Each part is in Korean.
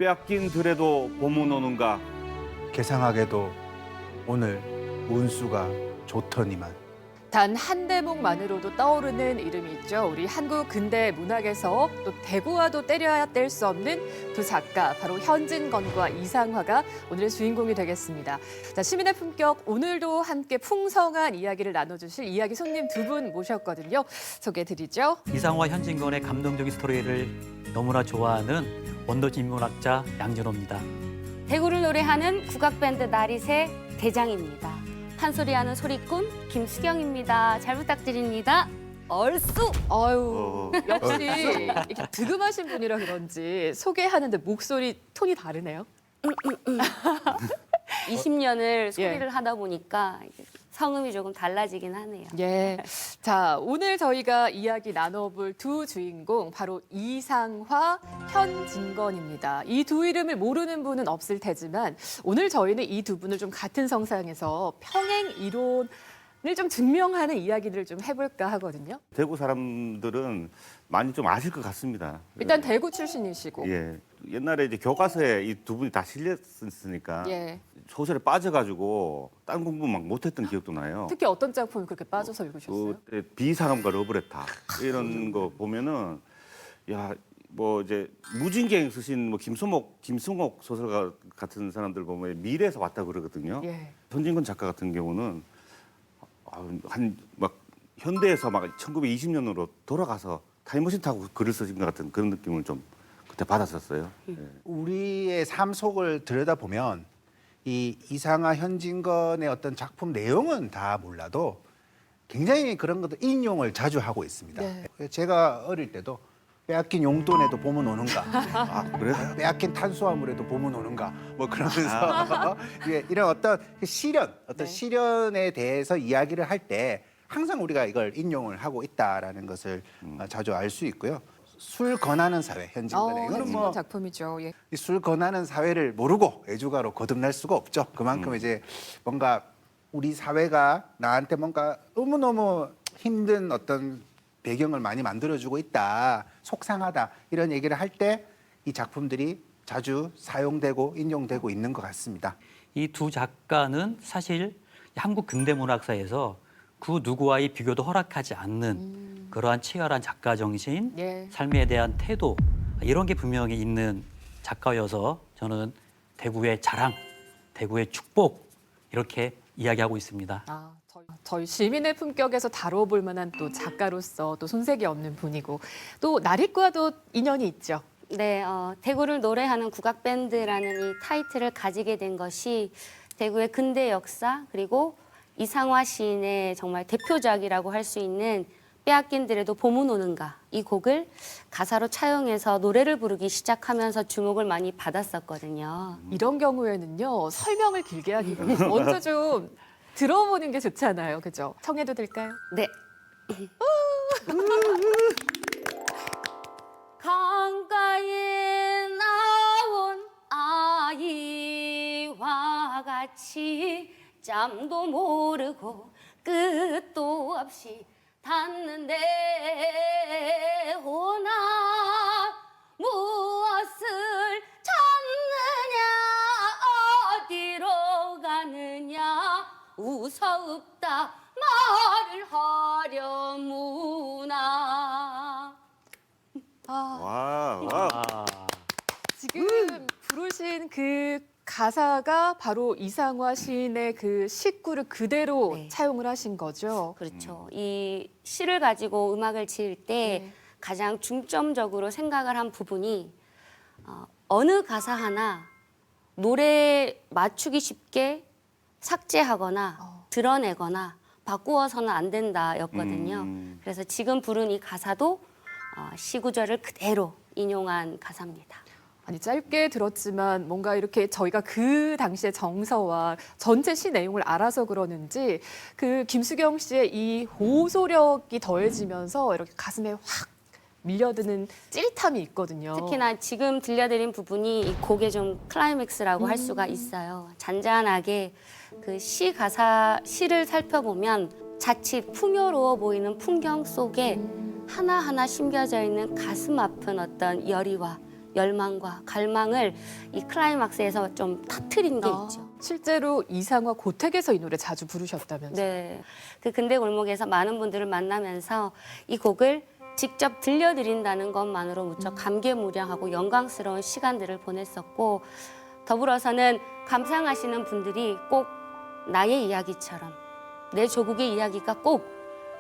빼앗긴 들에도 봄은 오는가. 개상하게도 오늘 운수가 좋더니만. 단 한 대목만으로도 떠오르는 이름이 있죠. 우리 한국 근대 문학에서 또 대구와도 때려야 뗄 수 없는 두 작가, 바로 현진건과 이상화가 오늘의 주인공이 되겠습니다. 자, 시민의 품격, 오늘도 함께 풍성한 이야기를 나눠주실 이야기 손님 두 분 모셨거든요. 소개해드리죠. 이상화 현진건의 감동적인 스토리를 너무나 좋아하는 원더지 인문학자 양진호입니다. 대구를 노래하는 국악밴드 나릿의 대장입니다. 판소리하는 소리꾼 김수경입니다. 잘 부탁드립니다. 얼쑤! 아유, 역시 이렇게 득음하신 분이라 그런지 소개하는데 목소리 톤이 다르네요. 20년을 소리를 예. 하다 보니까 성음이 조금 달라지긴 하네요. 예. 자, 오늘 저희가 이야기 나눠볼 두 주인공, 바로 이상화, 현진건입니다. 이 두 이름을 모르는 분은 없을 테지만 오늘 저희는 이 두 분을 좀 같은 성상에서 평행 이론을 좀 증명하는 이야기들을 좀 해볼까 하거든요. 대구 사람들은 많이 좀 아실 것 같습니다. 일단 대구 출신이시고. 예. 옛날에 이제 교과서에 이 두 분이 다 실렸으니까 예. 소설에 빠져가지고 딴 공부 막 못했던 기억도 나요. 특히 어떤 작품을 그렇게 빠져서 읽으셨어요? 그때 비상함과 러브레터 이런 거 보면은 야 뭐 이제 무진경 쓰신 뭐 김승옥 소설가 같은 사람들 보면 미래에서 왔다 그러거든요. 예. 현진건 작가 같은 경우는 한 막 현대에서 막 1920년으로 돌아가서 타임머신 타고 글을 쓰신 것 같은 그런 느낌을 좀 그때 받았었어요. 예. 우리의 삶 속을 들여다보면 이 이상화 현진건의 어떤 작품 내용은 다 몰라도 굉장히 그런 것들 인용을 자주 하고 있습니다. 네. 제가 어릴 때도 빼앗긴 용돈에도 봄은 오는가, 아 그래? 빼앗긴 탄수화물에도 봄은 오는가, 뭐 그러면서 예, 이런 어떤 시련, 어떤 네. 시련에 대해서 이야기를 할 때 항상 우리가 이걸 인용을 하고 있다라는 것을 자주 알 수 있고요. 술 권하는 사회 현진건의 이거는 현진건 뭐 작품이죠. 예. 이 술 권하는 사회를 모르고 애주가로 거듭날 수가 없죠. 그만큼 이제 뭔가 우리 사회가 나한테 뭔가 너무너무 힘든 어떤 배경을 많이 만들어주고 있다, 속상하다 이런 얘기를 할 때 이 작품들이 자주 사용되고 인용되고 있는 것 같습니다. 이 두 작가는 사실 한국 근대문학사에서 그 누구와의 비교도 허락하지 않는 그러한 치열한 작가 정신, 예. 삶에 대한 태도 이런 게 분명히 있는 작가여서 저는 대구의 자랑, 대구의 축복 이렇게 이야기하고 있습니다. 아, 저희 시민의 품격에서 다뤄볼 만한 또 작가로서 또 손색이 없는 분이고 또 나릿과도 인연이 있죠. 네, 대구를 노래하는 국악밴드라는 이 타이틀을 가지게 된 것이 대구의 근대 역사 그리고 이상화 시인의 정말 대표작이라고 할 수 있는 빼앗긴 들에도 봄은 오는가 이 곡을 가사로 차용해서 노래를 부르기 시작하면서 주목을 많이 받았었거든요. 이런 경우에는요, 설명을 길게 하기보다 먼저 좀 들어보는 게 좋잖아요. 그죠? 청해도 될까요? 네. 강가에 나온 아이와 같이 짬도 모르고 끝도 없이 닿는데 오나 무엇을 찾느냐 어디로 가느냐 우서없다 말을 하려무나. 와. 아, 지금 부르신 그 가사가 바로 이상화 시인의 그 시구를 그대로 네. 차용을 하신 거죠. 그렇죠. 이 시를 가지고 음악을 지을 때 네. 가장 중점적으로 생각을 한 부분이 어느 가사 하나 노래에 맞추기 쉽게 삭제하거나 드러내거나 바꾸어서는 안 된다였거든요. 그래서 지금 부른 이 가사도 시 구절을 그대로 인용한 가사입니다. 아니, 짧게 들었지만 뭔가 이렇게 저희가 그 당시의 정서와 전체 시 내용을 알아서 그러는지 그 김수경 씨의 이 호소력이 더해지면서 이렇게 가슴에 확 밀려드는 찌릿함이 있거든요. 특히나 지금 들려드린 부분이 이 곡의 좀 클라이맥스라고 할 수가 있어요. 잔잔하게 그 시 가사, 시를 살펴보면 자칫 풍요로워 보이는 풍경 속에 하나하나 심겨져 있는 가슴 아픈 어떤 열의와 열망과 갈망을 이 클라이막스에서 좀 터트린 게 있죠. 실제로 이상화 고택에서 이 노래 자주 부르셨다면서요? 네, 그 근대 골목에서 많은 분들을 만나면서 이 곡을 직접 들려드린다는 것만으로 무척 감개무량하고 영광스러운 시간들을 보냈었고, 더불어서는 감상하시는 분들이 꼭 나의 이야기처럼, 내 조국의 이야기가 꼭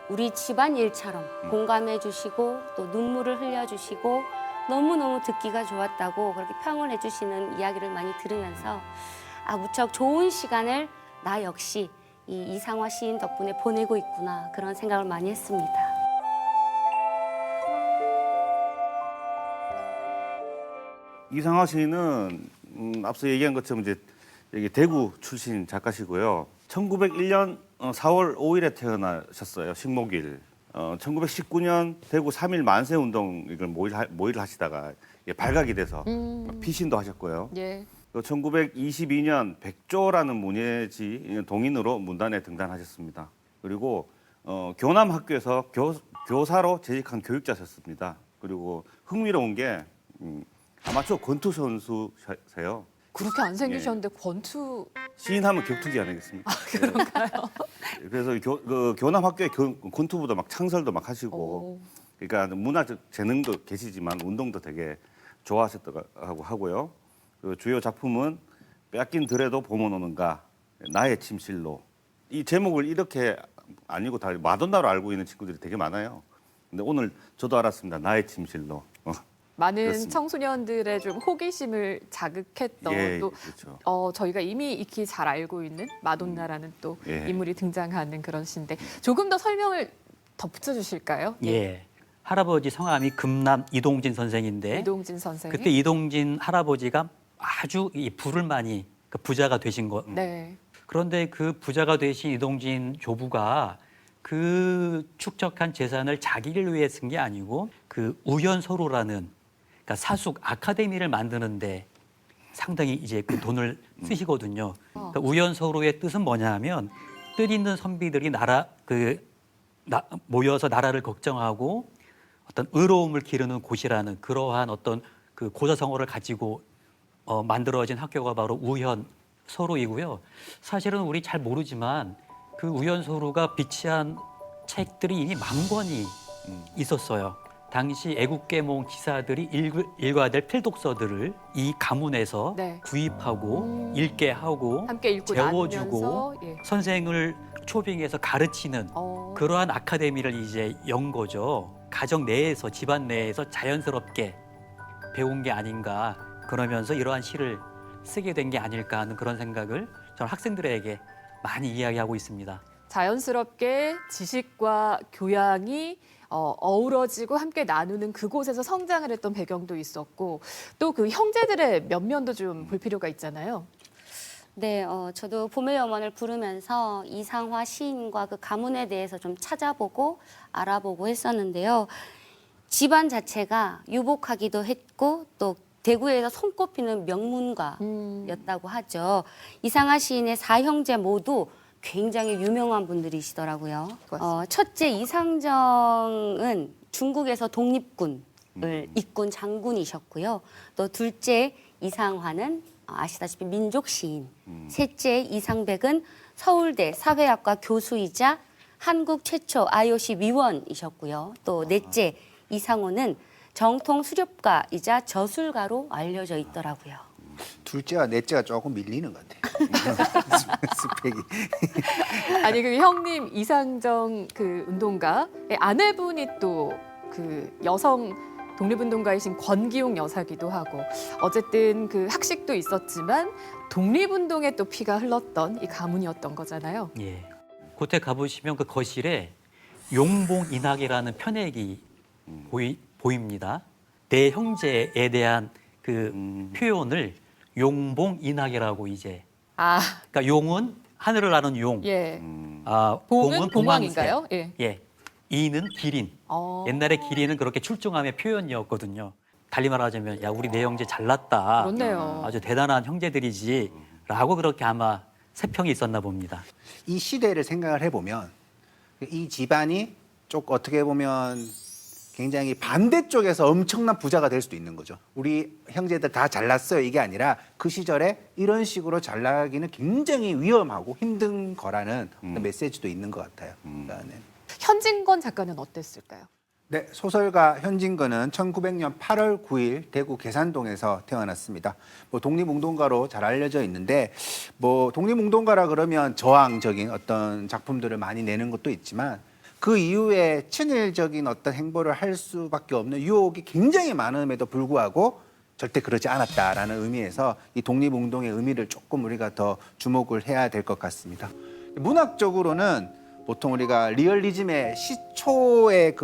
우리 집안 일처럼 공감해 주시고 또 눈물을 흘려주시고 너무너무 듣기가 좋았다고 그렇게 평을 해주시는 이야기를 많이 들으면서 무척 좋은 시간을 나 역시 이 이상화 시인 덕분에 보내고 있구나, 그런 생각을 많이 했습니다. 이상화 시인은 앞서 얘기한 것처럼 이제 여기 대구 출신 작가시고요. 1901년 4월 5일에 태어나셨어요. 식목일. 1919년 대구 3.1 만세운동 이걸 모의를 하시다가 발각이 돼서 피신도 하셨고요. 예. 또 1922년 백조라는 문예지 동인으로 문단에 등단하셨습니다. 그리고 교남학교에서 교사로 재직한 교육자셨습니다. 그리고 흥미로운 게 아마추어 권투 선수세요. 그렇게 안 생기셨는데 권투 시인하면 격투기 아니겠습니까? 그런가요? 그래서 교남학교에 권투부도 막 창설도 막 하시고, 그러니까 문화적 재능도 계시지만 운동도 되게 좋아하셨다고 하고요. 그 주요 작품은 빼앗긴 들에도 봄은 오는가, 나의 침실로. 이 제목을 이렇게 아니고 다 마돈나로 알고 있는 친구들이 되게 많아요. 근데 오늘 저도 알았습니다. 나의 침실로. 많은 그렇습니다. 청소년들의 좀 호기심을 자극했던 또 그렇죠. 저희가 이미 익히 잘 알고 있는 마돈나라는 또 예. 인물이 등장하는 그런 시인데 조금 더 설명을 덧붙여 주실까요? 예. 할아버지 성함이 금남 이동진 선생인데 이동진 선생. 그때 이동진 할아버지가 아주 이 부를 많이 그 부자가 되신 거. 네. 그런데 그 부자가 되신 이동진 조부가 그 축적한 재산을 자기를 위해 쓴 게 아니고 그 우연소로라는, 그러니까 사숙 아카데미를 만드는데 상당히 이제 그 돈을 쓰시거든요. 그러니까 우연소로의 뜻은 뭐냐하면 뜻 있는 선비들이 모여서 나라를 걱정하고 어떤 의로움을 기르는 곳이라는 그러한 어떤 그 고사성어를 가지고 만들어진 학교가 바로 우연소로이고요. 사실은 우리 잘 모르지만 그 우연소로가 비치한 책들이 이미 만 권이 있었어요. 당시 애국계몽 기사들이 읽어야 될 필독서들을 이 가문에서 네. 구입하고 읽게 하고 함께 읽고 재워주고 나누면서 예. 선생을 초빙해서 가르치는 그러한 아카데미를 이제 연 거죠. 가정 내에서, 집안 내에서 자연스럽게 배운 게 아닌가, 그러면서 이러한 시를 쓰게 된 게 아닐까 하는 그런 생각을 저는 학생들에게 많이 이야기하고 있습니다. 자연스럽게 지식과 교양이 어우러지고 함께 나누는 그곳에서 성장을 했던 배경도 있었고 또 그 형제들의 면면도 좀 볼 필요가 있잖아요. 네, 저도 봄의 염원을 부르면서 이상화 시인과 그 가문에 대해서 좀 찾아보고 알아보고 했었는데요. 집안 자체가 유복하기도 했고 또 대구에서 손꼽히는 명문가였다고 하죠. 이상화 시인의 4형제 모두 굉장히 유명한 분들이시더라고요. 첫째 이상정은 중국에서 독립군을 이끈 장군이셨고요. 또 둘째 이상화는 아시다시피 민족 시인. 셋째 이상백은 서울대 사회학과 교수이자 한국 최초 IOC 위원이셨고요. 또 넷째 이상호는 정통 수렵가이자 저술가로 알려져 있더라고요. 둘째와 넷째가 조금 밀리는 것 같아요. 스펙이. 아니 그 형님 이상정 그 운동가의 아내분이 또 그 여성 독립운동가이신 권기용 여사기도 하고 어쨌든 그 학식도 있었지만 독립운동에 또 피가 흘렀던 이 가문이었던 거잖아요. 예. 그때 가보시면 그 거실에 용봉인학이라는 편액이 보입니다. 내 형제에 대한 그 표현을 용봉인학이라고 이제. 그러니까 용은 하늘을 나는 용. 예. 봉은 봉황인가요? 예. 예. 이는 기린. 옛날에 기린은 그렇게 출중함의 표현이었거든요. 달리 말하자면 야 우리 네 형제 잘났다. 그렇네요. 아주 대단한 형제들이지라고 그렇게 아마 세평이 있었나 봅니다. 이 시대를 생각을 해보면 이 집안이 좀 어떻게 보면 굉장히 반대쪽에서 엄청난 부자가 될 수도 있는 거죠. 우리 형제들 다 잘났어요 이게 아니라 그 시절에 이런 식으로 잘나기는 굉장히 위험하고 힘든 거라는 메시지도 있는 것 같아요. 그러니까 네. 현진건 작가는 어땠을까요? 네, 소설가 현진건은 1900년 8월 9일 대구 계산동에서 태어났습니다. 뭐 독립운동가로 잘 알려져 있는데 뭐 독립운동가라 그러면 저항적인 어떤 작품들을 많이 내는 것도 있지만 그 이후에 친일적인 어떤 행보를 할 수밖에 없는 유혹이 굉장히 많음에도 불구하고 절대 그러지 않았다라는 의미에서 이 독립운동의 의미를 조금 우리가 더 주목을 해야 될 것 같습니다. 문학적으로는 보통 우리가 리얼리즘의 시초에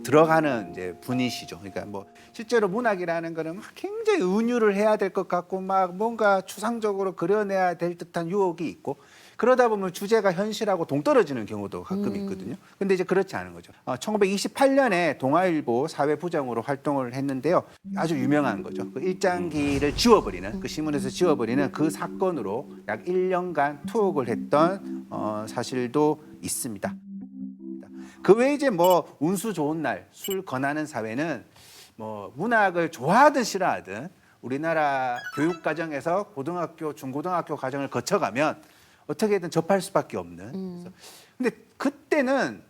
들어가는 이제 분이시죠. 그러니까 뭐 실제로 문학이라는 거는 막 굉장히 은유를 해야 될 것 같고 막 뭔가 추상적으로 그려내야 될 듯한 유혹이 있고 그러다 보면 주제가 현실하고 동떨어지는 경우도 가끔 있거든요. 근데 이제 그렇지 않은 거죠. 1928년에 동아일보 사회부장으로 활동을 했는데요. 아주 유명한 거죠. 그 일장기를 지워버리는, 그 신문에서 지워버리는 그 사건으로 약 1년간 투옥을 했던 사실도 있습니다. 그 외에 이제 뭐 운수 좋은 날, 술 권하는 사회는 뭐 문학을 좋아하든 싫어하든 우리나라 교육 과정에서 고등학교, 중고등학교 과정을 거쳐가면 어떻게든 접할 수밖에 없는. 근데 그때는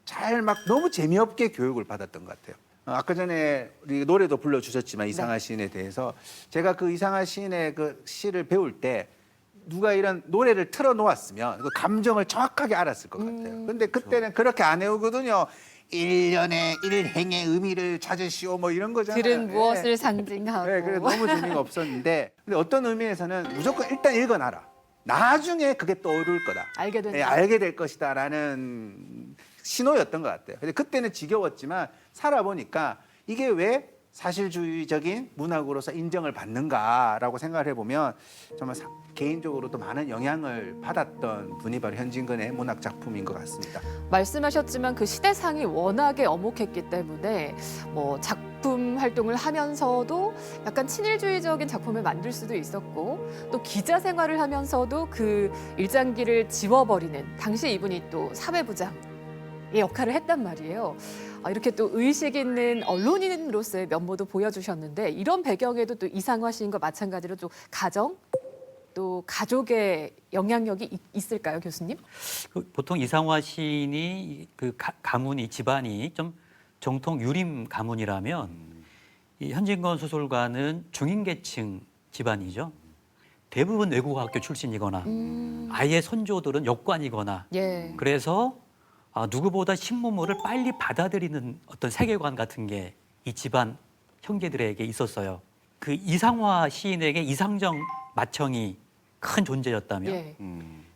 잘 막 너무 재미없게 교육을 받았던 것 같아요. 아까 전에 우리 노래도 불러주셨지만 이상하 시인에 대해서 제가 그 이상하 시인의 그 시를 배울 때 누가 이런 노래를 틀어놓았으면 그 감정을 정확하게 알았을 것 같아요. 근데 그때는 그렇게 안 해오거든요. 일년의 일행의 의미를 찾으시오 뭐 이런 거잖아요. 글은 예. 무엇을 상징하고. 네, 그래 너무 재미가 없었는데 근데 어떤 의미에서는 무조건 일단 읽어놔라. 나중에 그게 떠오를 거다. 알게 된다. 네, 알게 될 것이다라는 신호였던 것 같아요. 근데 그때는 지겨웠지만 살아보니까 이게 왜 사실주의적인 문학으로서 인정을 받는가라고 생각을 해보면 정말 개인적으로도 많은 영향을 받았던 분이 바로 현진건의 문학 작품인 것 같습니다. 말씀하셨지만 그 시대상이 워낙에 엄혹했기 때문에 뭐 작품 활동을 하면서도 약간 친일주의적인 작품을 만들 수도 있었고 또 기자 생활을 하면서도 그 일장기를 지워버리는 당시 이분이 또 사회부장의 역할을 했단 말이에요. 이렇게 또 의식 있는 언론인으로서의 면모도 보여주셨는데 이런 배경에도 또 이상화 시인과 마찬가지로 또 가정 또 가족의 영향력이 있을까요, 교수님? 보통 이상화 시인이 그 가문이 집안이 좀 정통 유림 가문이라면 이 현진건 소설가는 중인계층 집안이죠. 대부분 외국어학교 출신이거나 아예 선조들은 역관이거나 예. 그래서 누구보다 신문물을 빨리 받아들이는 어떤 세계관 같은 게 이 집안 형제들에게 있었어요. 그 이상화 시인에게 이상정 맏형이 큰 존재였다면 예.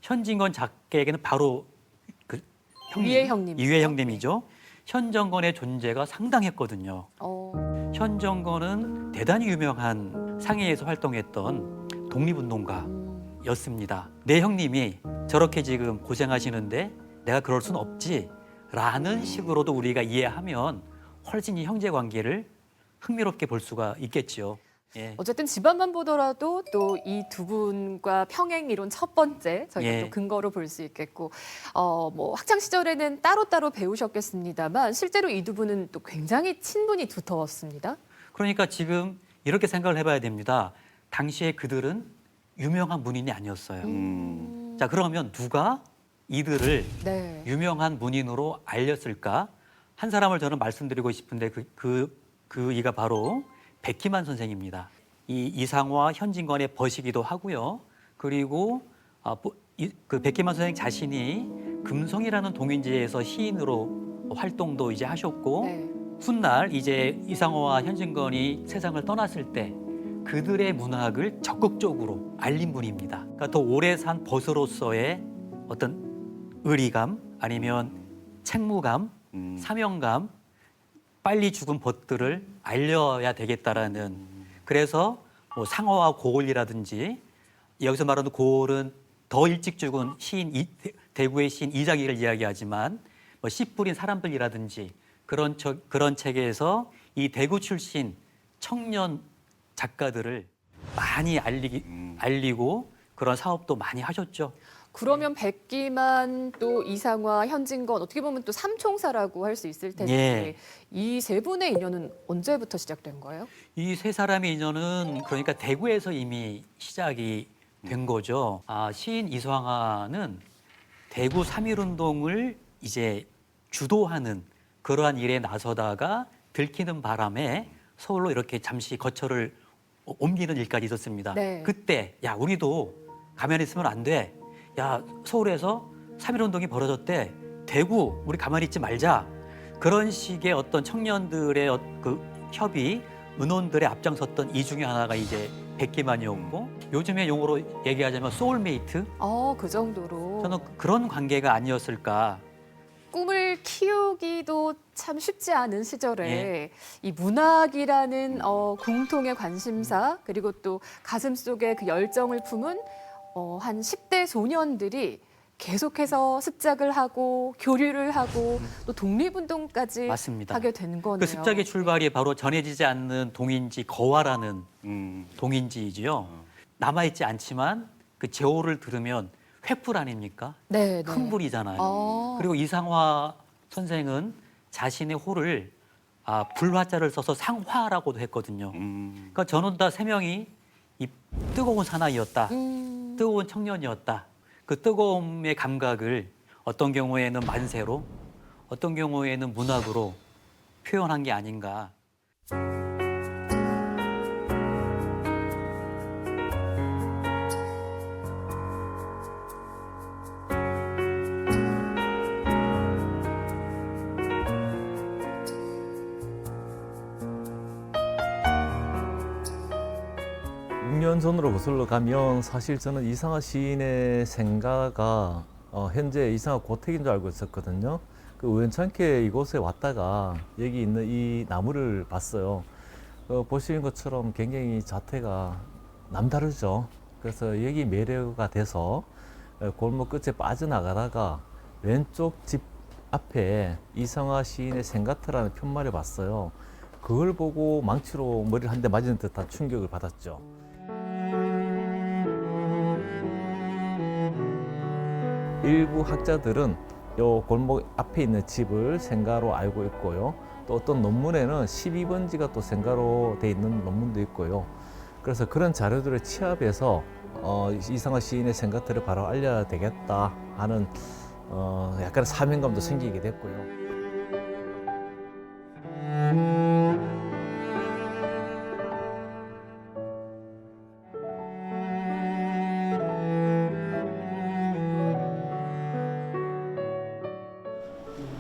현진건 작가에게는 바로 그 형님, 위의 형님이죠. 이회 형님이죠. 현정건의 존재가 상당했거든요. 현정건은 대단히 유명한 상해에서 활동했던 독립운동가였습니다. 내 형님이 저렇게 지금 고생하시는데 내가 그럴 순 없지라는 식으로도 우리가 이해하면 훨씬 이 형제 관계를 흥미롭게 볼 수가 있겠죠. 예. 어쨌든 집안만 보더라도 또 이 두 분과 평행 이론 첫 번째 저희가 예. 또 근거로 볼 수 있겠고 뭐 학창 시절에는 따로따로 배우셨겠습니다만 실제로 이 두 분은 또 굉장히 친분이 두터웠습니다. 그러니까 지금 이렇게 생각을 해봐야 됩니다. 당시에 그들은 유명한 문인이 아니었어요. 자, 그러면 누가 이들을 네. 유명한 문인으로 알렸을까? 한 사람을 저는 말씀드리고 싶은데 그 이가 바로 백희만 선생입니다. 이 이상화 현진건의 버시기도 하고요. 그리고 그 백희만 선생 자신이 금성이라는 동인지에서 시인으로 활동도 이제 하셨고 네. 훗날 이제 이상화와 현진건이 세상을 떠났을 때 그들의 문학을 적극적으로 알린 분입니다. 그러니까 더 오래 산 벗으로서의 어떤 의리감 아니면 책무감, 사명감, 빨리 죽은 벗들을 알려야 되겠다라는 그래서 뭐 상어와 고을이라든지 여기서 말하는 고을은 더 일찍 죽은 시인 대구의 시인 이장희를 이야기하지만 뭐 씨 뿌린 사람들이라든지 그런 책에서 이 대구 출신 청년 작가들을 많이 알리고 그런 사업도 많이 하셨죠. 그러면 백기만 또 이상화, 현진건 어떻게 보면 또 삼총사라고 할 수 있을 텐데 예. 이 세 분의 인연은 언제부터 시작된 거예요? 이 세 사람의 인연은 그러니까 대구에서 이미 시작이 된 거죠. 시인 이상화는 대구 3.1운동을 이제 주도하는 그러한 일에 나서다가 들키는 바람에 서울로 이렇게 잠시 거처를 옮기는 일까지 있었습니다. 네. 그때 야 우리도 가만히 있으면 안 돼. 야 서울에서 3.1운동이 벌어졌대. 대구 우리 가만히 있지 말자. 그런 식의 어떤 청년들의 그 협의, 의논들의 앞장섰던 이 중에 하나가 이제 백기만이었고 요즘의 용어로 얘기하자면 소울메이트. 그 정도로. 저는 그런 관계가 아니었을까. 꿈을 키우기도 참 쉽지 않은 시절에 예. 이 문학이라는 공통의 관심사 그리고 또 가슴속에 그 열정을 품은 한 10대 소년들이 계속해서 습작을 하고 교류를 하고 또 독립운동까지 맞습니다. 하게 된 거네요. 그 습작의 출발이 바로 전해지지 않는 동인지 거화라는 음. 동인지이지요. 남아있지 않지만 그 제호를 들으면 횃불 아닙니까? 네, 큰 네. 불이잖아요. 그리고 이상화 선생은 자신의 호를 불화자를 써서 상화라고도 했거든요. 그러니까 저는 다 세 명이 이 뜨거운 사나이였다. 뜨거운 청년이었다. 그 뜨거움의 감각을 어떤 경우에는 만세로, 어떤 경우에는 문학으로 표현한 게 아닌가. 육 년 전으로 거슬러 가면 사실 저는 이상화 시인의 생가가 현재 이상화 고택인 줄 알고 있었거든요. 그 우연찮게 이곳에 왔다가 여기 있는 이 나무를 봤어요. 보시는 것처럼 굉장히 자태가 남다르죠. 그래서 여기 매료가 돼서 골목 끝에 빠져나가다가 왼쪽 집 앞에 이상화 시인의 생가터라는 편말을 봤어요. 그걸 보고 망치로 머리를 한 대 맞은 듯한 충격을 받았죠. 일부 학자들은 요 골목 앞에 있는 집을 생가로 알고 있고요. 또 어떤 논문에는 12번지가 또 생가로 돼 있는 논문도 있고요. 그래서 그런 자료들을 취합해서 이상화 시인의 생가터를 바로 알려야 되겠다 하는 약간의 사명감도 생기게 됐고요.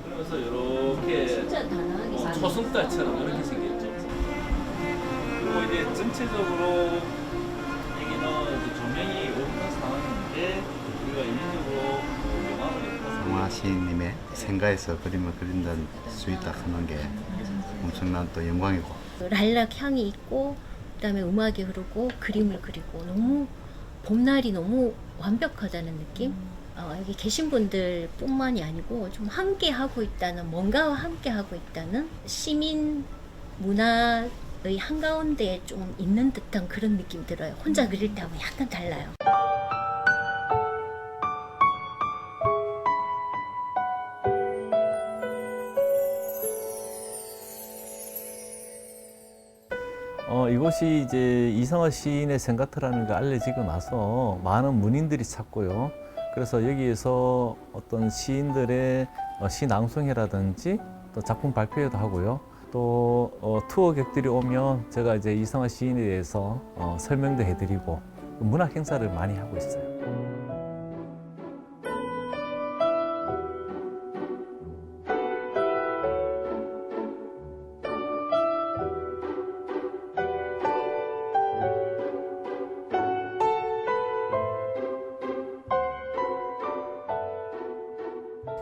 그래서 이렇게 초승달처럼 이렇게 생겼죠. 그리고 이제 전체적으로 여기는 이제 조명이 없는 상황인데 우리가 인위적으로 조명을 해서 이상화 시인님의 생가에서 그림을 그린다는 수 있다 하는 게 엄청난 또 영광이고 랄락 향이 있고 그다음에 음악이 흐르고 그림을 그리고 너무 봄날이 너무 완벽하다는 느낌? 여기 계신 분들뿐만이 아니고 좀 함께 하고 있다는 뭔가와 함께 하고 있다는 시민 문화의 한가운데에 좀 있는 듯한 그런 느낌 들어요. 혼자 그릴 때하고 약간 달라요. 이곳이 이제 이상화 시인의 생가터라는 게 알려지고 나서 많은 문인들이 찾고요. 그래서 여기에서 어떤 시인들의 시 낭송회라든지 또 작품 발표회도 하고요. 또 투어객들이 오면 제가 이제 이상화 시인에 대해서 설명도 해드리고 문학 행사를 많이 하고 있어요.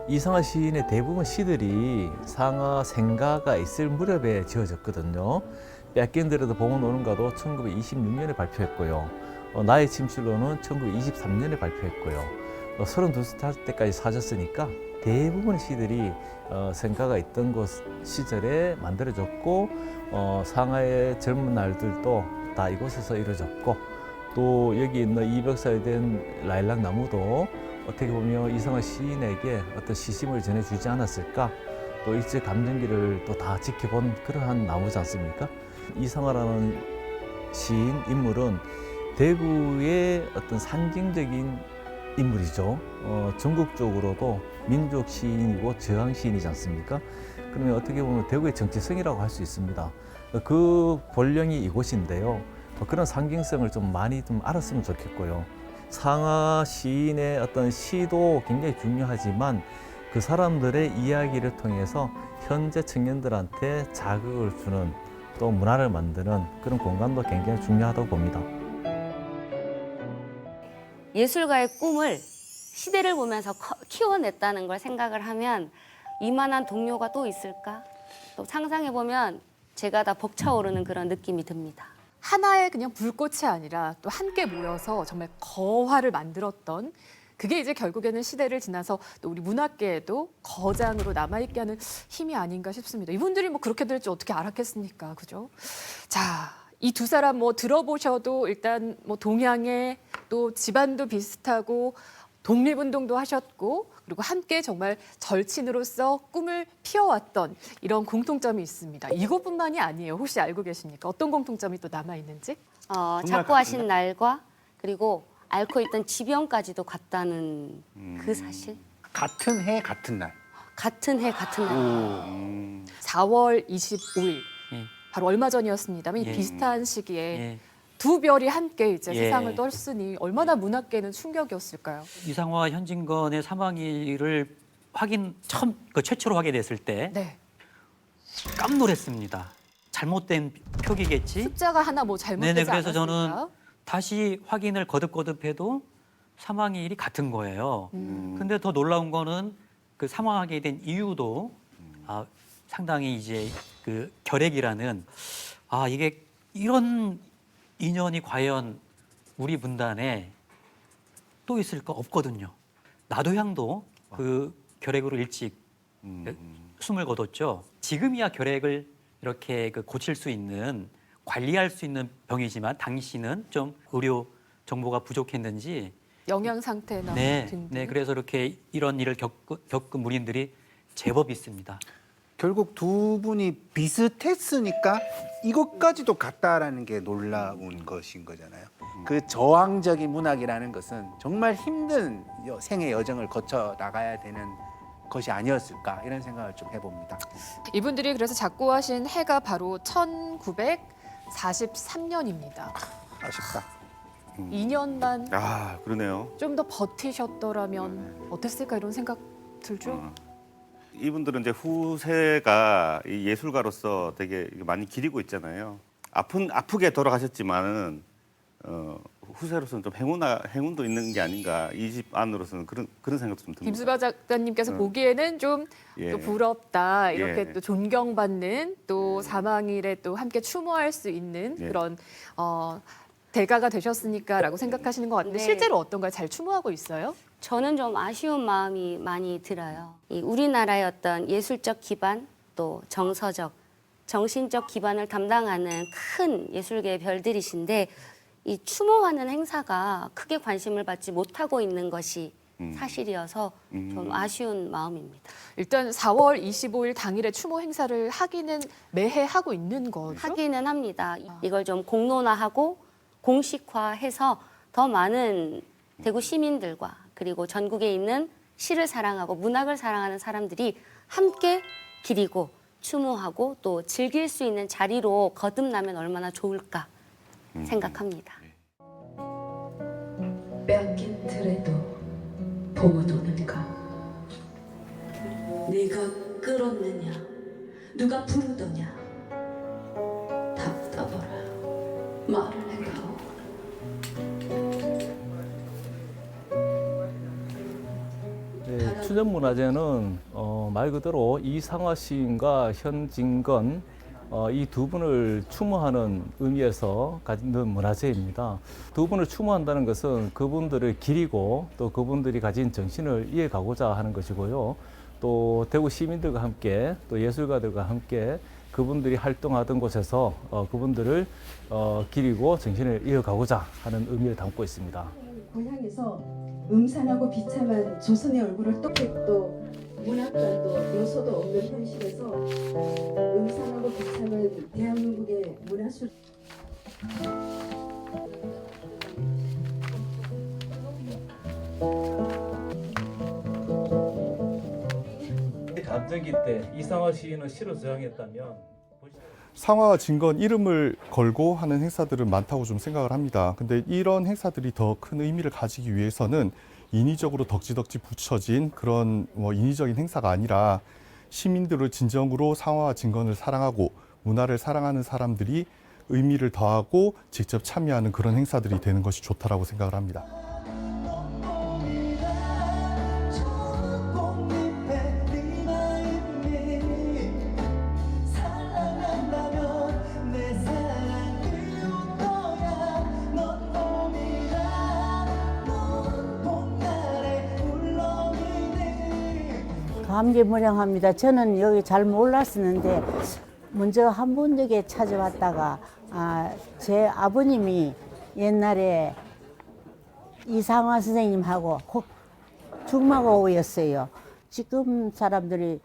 이상화 시인의 대부분 시들이 상하 생가가 있을 무렵에 지어졌거든요. 뺏긴들에도 봉은 오는가도 1926년에 발표했고요. 나의 침실로는 1923년에 발표했고요. 32살 때까지 사졌으니까 대부분의 시들이 생가가 있던 곳 시절에 만들어졌고 상하의 젊은 날들도 다 이곳에서 이루어졌고 또 여기 있는 200살 된 라일락 나무도 어떻게 보면 이상화 시인에게 어떤 시심을 전해주지 않았을까? 또 일제 감정기를 또 다 지켜본 그러한 나무지 않습니까? 이상화라는 시인 인물은 대구의 어떤 상징적인 인물이죠. 전국적으로도 민족 시인이고 저항 시인이지 않습니까? 그러면 어떻게 보면 대구의 정체성이라고 할 수 있습니다. 그 본령이 이곳인데요. 그런 상징성을 좀 많이 좀 알았으면 좋겠고요. 상하 시인의 어떤 시도 굉장히 중요하지만 그 사람들의 이야기를 통해서 현재 청년들한테 자극을 주는 또 문화를 만드는 그런 공간도 굉장히 중요하다고 봅니다. 예술가의 꿈을 시대를 보면서 키워냈다는 걸 생각을 하면 이만한 동료가 또 있을까? 또 상상해보면 제가 다 벅차오르는 그런 느낌이 듭니다. 하나의 그냥 불꽃이 아니라 또 함께 모여서 정말 거화를 만들었던 그게 이제 결국에는 시대를 지나서 또 우리 문학계에도 거장으로 남아있게 하는 힘이 아닌가 싶습니다. 이분들이 뭐 그렇게 될 줄 어떻게 알았겠습니까? 그죠? 자, 이 두 사람 뭐 들어보셔도 일단 뭐 동양의 또 집안도 비슷하고 독립운동도 하셨고 그리고 함께 정말 절친으로서 꿈을 피워왔던 이런 공통점이 있습니다. 이것뿐만이 아니에요. 혹시 알고 계십니까? 어떤 공통점이 또 남아있는지? 작고하신 날과 그리고 앓고 있던 지병까지도 같다는 그 사실. 같은 해 같은 날. 같은 해 같은 날. 4월 25일. 예. 바로 얼마 전이었습니다만 예. 이 비슷한 시기에 예. 두 별이 함께 이제 예. 세상을 떴으니 얼마나 문학계는 충격이었을까요? 이상화 현진건의 사망일을 최초로 확인했을 때 네. 깜놀했습니다. 잘못된 표기겠지? 숫자가 하나 뭐 잘못되지 네네, 그래서 않았습니까? 저는 다시 확인을 거듭해도 사망일이 같은 거예요. 근데 더 놀라운 거는 그 사망하게 된 이유도 상당히 이제 그 결핵이라는 이게 이런 인연이 과연 우리 문단에 또 있을까? 없거든요. 나도향도 그 결핵으로 일찍 숨을 거뒀죠. 지금이야 결핵을 이렇게 고칠 수 있는 관리할 수 있는 병이지만 당시는 좀 의료 정보가 부족했는지 영양 상태나 네, 등등. 네, 그래서 이렇게 이런 일을 겪은 문인들이 제법 있습니다. 결국 두 분이 비슷했으니까 이것까지도 같다라는 게 놀라운 것인 거잖아요. 그 저항적인 문학이라는 것은 정말 힘든 생의 여정을 거쳐 나가야 되는 것이 아니었을까 이런 생각을 좀 해봅니다. 이분들이 그래서 작고하신 해가 바로 1943년입니다. 아쉽다. 2년만 그러네요. 좀 더 버티셨더라면 어땠을까 이런 생각 들죠? 이분들은 이제 후세가 이 예술가로서 되게 많이 기리고 있잖아요. 아프게 돌아가셨지만은 후세로서는 좀 행운도 있는 게 아닌가 이 집 안으로서는 그런 생각도 좀 듭니다. 김수바 작가님께서 보기에는 좀 예. 또 부럽다 이렇게 예. 또 존경받는 또 사망일에 또 함께 추모할 수 있는 예. 그런 대가가 되셨으니까라고 생각하시는 것 같은데 네. 실제로 어떤가요? 잘 추모하고 있어요? 저는 좀 아쉬운 마음이 많이 들어요. 이 우리나라의 어떤 예술적 기반 또 정서적, 정신적 기반을 담당하는 큰 예술계의 별들이신데 이 추모하는 행사가 크게 관심을 받지 못하고 있는 것이 사실이어서 좀 아쉬운 마음입니다. 일단 4월 25일 당일에 추모 행사를 하기는 매해 하고 있는 거죠? 하기는 합니다. 이걸 좀 공론화하고 공식화해서 더 많은 대구 시민들과 그리고 전국에 있는 시를 사랑하고 문학을 사랑하는 사람들이 함께 기리고 추모하고 또 즐길 수 있는 자리로 거듭나면 얼마나 좋을까 생각합니다. 빼앗긴 틀에도 봄은 오는가? 네가 끌었느냐? 누가 부르더냐? 답답하라 말을 해다오. 네, 추전문화제는 말 그대로 이상화 시인과 현진건 이 두 분을 추모하는 의미에서 가진 문화제입니다. 두 분을 추모한다는 것은 그분들을 기리고 또 그분들이 가진 정신을 이어가고자 하는 것이고요. 또 대구 시민들과 함께 또 예술가들과 함께 그분들이 활동하던 곳에서 그분들을 기리고 정신을 이어가고자 하는 의미를 담고 있습니다. 고향에서 음산하고 비참한 조선의 얼굴을 또 문학관도 요소도 없는 현실에서 음산하고 비참한 대한민국의 문화술 감정기 때 이상화 시인은 시로 저항했다면 상화 진건 이름을 걸고 하는 행사들은 많다고 좀 생각을 합니다. 근데 이런 행사들이 더 큰 의미를 가지기 위해서는 인위적으로 덕지덕지 붙여진 그런 인위적인 행사가 아니라 시민들을 진정으로 상화와 진건을 사랑하고 문화를 사랑하는 사람들이 의미를 더하고 직접 참여하는 그런 행사들이 되는 것이 좋다라고 생각을 합니다. 감개무량합니다. 저는 여기 잘 몰랐었는데 먼저 한 분 댁에 찾아왔다가 제 아버님이 옛날에 이상화 선생님하고 중마고우였어요. 지금 사람들이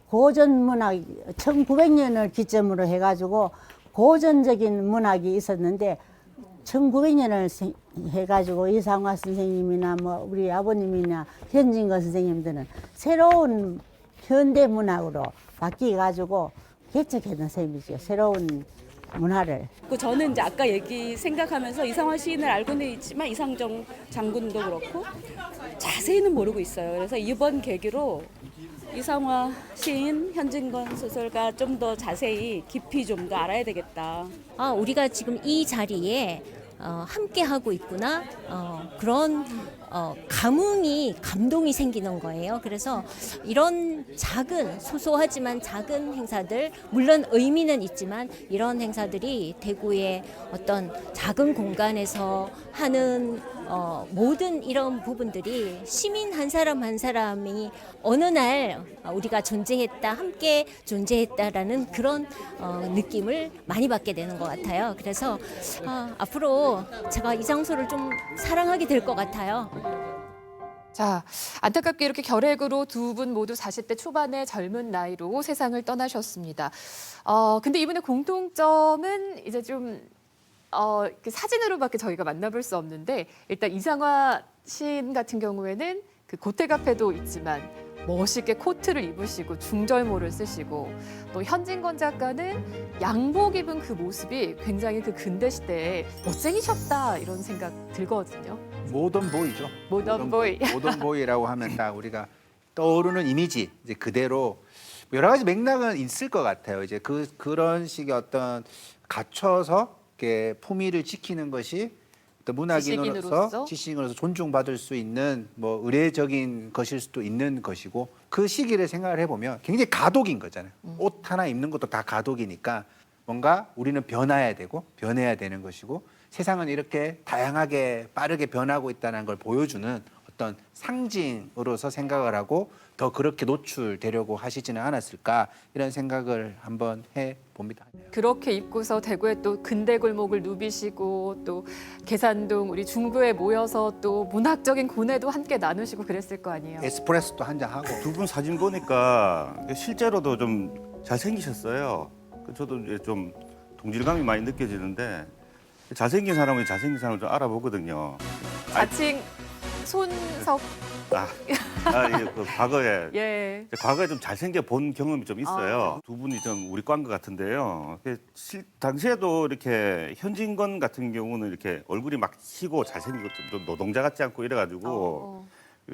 고전 문학 1900년을 기점으로 해가지고 고전적인 문학이 있었는데 1900년을 해가지고 이상화 선생님이나 우리 아버님이나 현진건 선생님들은 새로운 현대 문학으로 바뀌어가지고 개척했던 셈이죠. 새로운 문화를. 저는 이제 아까 얘기 생각하면서 이상화 시인을 알고는 있지만 이상정 장군도 그렇고 자세히는 모르고 있어요. 그래서 이번 계기로 이상화 시인, 현진건 소설가 좀 더 자세히 깊이 좀 더 알아야 되겠다. 우리가 지금 이 자리에 함께 하고 있구나. 그런 감동이 생기는 거예요. 그래서 이런 소소하지만 작은 행사들, 물론 의미는 있지만 이런 행사들이 대구의 어떤 작은 공간에서 하는 모든 이런 부분들이 시민 한 사람 한 사람이 어느 날 우리가 존재했다, 함께 존재했다라는 그런 느낌을 많이 받게 되는 것 같아요. 그래서 앞으로 제가 이 장소를 좀 사랑하게 될 것 같아요. 자, 안타깝게 이렇게 결핵으로 두 분 모두 40대 초반의 젊은 나이로 세상을 떠나셨습니다. 근데 이분의 공통점은 이제 좀 사진으로밖에 저희가 만나볼 수 없는데 일단 이상화 시인 같은 경우에는 그 고택 앞에도 있지만 멋있게 코트를 입으시고 중절모를 쓰시고 또 현진건 작가는 양복 입은 그 모습이 굉장히 그 근대 시대에 멋쟁이셨다 이런 생각 들거든요. 모던 보이죠. 모던 보이. 모던 보이라고 하면 딱 우리가 떠오르는 이미지 이제 그대로 여러 가지 맥락은 있을 것 같아요. 이제 그런 식의 어떤 갖춰서 이렇게 품위를 지키는 것이 어떤 문학인으로서 지식인으로서 존중받을 수 있는 의례적인 것일 수도 있는 것이고 그 시기를 생각을 해보면 굉장히 가독인 거잖아요. 옷 하나 입는 것도 다 가독이니까 뭔가 우리는 변해야 되는 것이고 세상은 이렇게 다양하게 빠르게 변하고 있다는 걸 보여주는 어떤 상징으로서 생각을 하고 더 그렇게 노출되려고 하시지는 않았을까 이런 생각을 한번 해봅니다. 그렇게 입고서 대구에 또 근대 골목을 누비시고 또 계산동 우리 중부에 모여서 또 문학적인 고뇌도 함께 나누시고 그랬을 거 아니에요. 에스프레소도 한잔 하고. 두 분 사진 보니까 실제로도 좀 잘생기셨어요. 저도 이제 좀 동질감이 많이 느껴지는데 잘생긴 사람은 잘생긴 사람을 좀 알아보거든요. 자칭 손석. 그 과거에 예. 과거에 좀 잘생겨 본 경험이 좀 있어요. 두 분이 좀 우리 관 것 같은데요. 당시에도 이렇게 현진건 같은 경우는 이렇게 얼굴이 막 희고 잘생기고 좀 노동자 같지 않고 이래가지고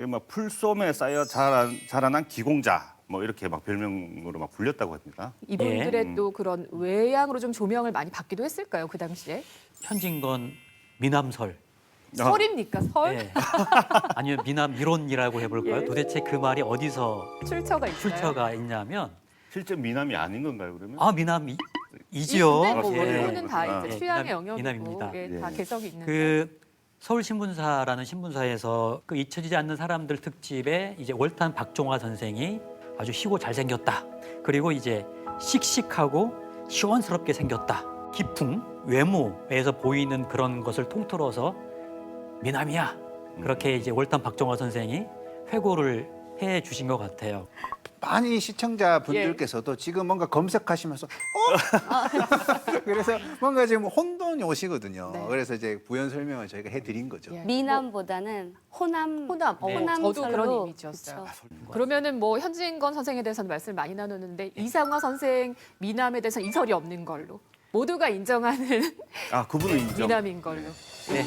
막 풀솜에 쌓여 자라난 기공자 이렇게 막 별명으로 막 불렸다고 합니다. 이분들의 또 그런 외양으로 좀 조명을 많이 받기도 했을까요 그 당시에? 현진건 미남설. 설입니까 설? 네. 아니면 미남 이론이라고 해볼까요? 예. 도대체 그 말이 어디서 출처가 있냐면 실제 미남이 아닌 건가요 그러면? 미남이지요. 부분은 다 이제 취향의 영역이고 미남입니다. 다 개성이 있는데. 그 서울신문사라는 신문사에서 그 잊혀지지 않는 사람들 특집에 이제 월탄 박종화 선생이 아주 희고 잘생겼다. 그리고 이제 씩씩하고 시원스럽게 생겼다. 기풍, 외모에서 보이는 그런 것을 통틀어서 미남이야. 그렇게 이제 월탄 박정화 선생이 회고를 해 주신 것 같아요. 많이 시청자분들께서도 지금 뭔가 검색하시면서 그래서 뭔가 지금 혼돈이 오시거든요. 네. 그래서 이제 부연 설명을 저희가 해드린 거죠. 예. 미남보다는 호남. 저도 그런 호남설로, 이미지였어요. 그쵸. 그러면은 뭐 현진건 선생에 대해서는 말씀을 많이 나눴는데 이상화 선생 미남에 대해서는 이설이 없는 걸로 모두가 인정하는 아, 그분은 인정. 미남인 걸로. 네.